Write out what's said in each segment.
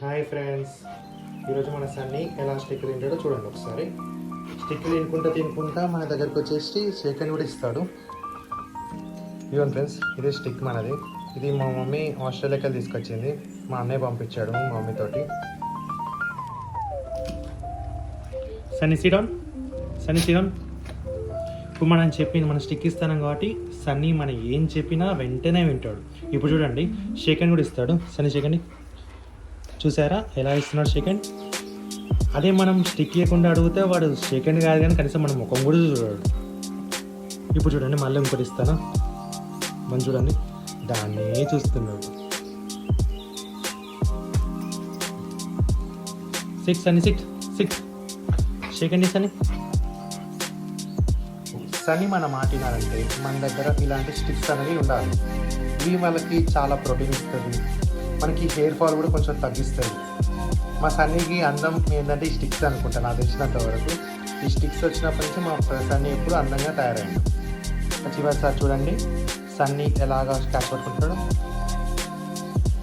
Hi friends, ఈరోజు మన సన్నీ ఎలా స్టిక్ తింటాడో చూడండి ఒకసారి. స్టిక్ తినుకుంటా మన దగ్గరకు వచ్చేసి షేక్ కూడా ఇస్తాడు. ఇదిగోండి ఫ్రెండ్స్, ఇదే స్టిక్ మనది. ఇది మా మమ్మీ ఆస్ట్రేలియాకి వెళ్ళి తీసుకొచ్చింది. మా అన్నయ్య పంపించాడు మా మమ్మీతోటి. Sunny sit down, Sunny sit down. ఇప్పుడు మనం చెప్పింది మన స్టిక్ ఇస్తాను కాబట్టి సన్నీ మనం ఏం చెప్పినా వెంటనే వింటాడు. ఇప్పుడు చూడండి, షేక్ కూడా ఇస్తాడు. సన్నీ షేక్ చూసారా ఎలా ఇస్తున్నాడు షేక్ హ్యాండ్. అదే మనం స్టిక్ ఇవ్వకుండా అడిగితే వాడు షేక్ హ్యాండ్ కాదు కానీ కనీసం మన ముఖం కూడా చూడాడు. ఇప్పుడు చూడండి, మళ్ళీ ఇంకోటి ఇస్తాను. మనం చూడండి, దాన్నే చూస్తున్నాడు. సిక్స్ అని six six shake hand Sunny. Sunny మన మాట వినాలంటే మన దగ్గర ఇలాంటి స్టిక్స్ అనేవి ఉండాలి. ఇవి వాళ్ళకి చాలా ప్రోటీన్ ఇస్తుంది, మనకి హెయిర్ ఫాల్ కూడా కొంచెం తగ్గిస్తుంది. మా సన్నీకి అందం ఏంటంటే ఈ స్టిక్స్ అనుకుంటా, నాకు తెలిసినంత వరకు. ఈ స్టిక్స్ వచ్చినప్పటి నుంచి మా సన్నీ ఎప్పుడు అందంగా తయారైంది. చివరిసారి చూడండి సన్నీ ఎలాగా క్యాచ్ పట్టుకుంటాడు.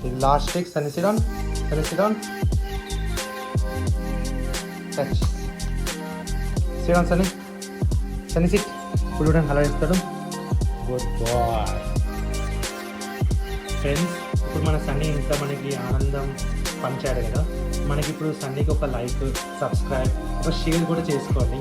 ఇది last stick. Sunny sit down, Sunny sit down, touch sit down Sunny, Sunny sit. ఇప్పుడు చూడండి అలా ఇస్తాడు. Good boy friends. ఇప్పుడు మన సన్నీ ఇంత మనకి ఆనందం పంచాడు కదా. మనకి ఇప్పుడు సన్నీకి ఒక లైక్, సబ్స్క్రైబ్, ఒక షేర్ కూడా చేసుకోండి.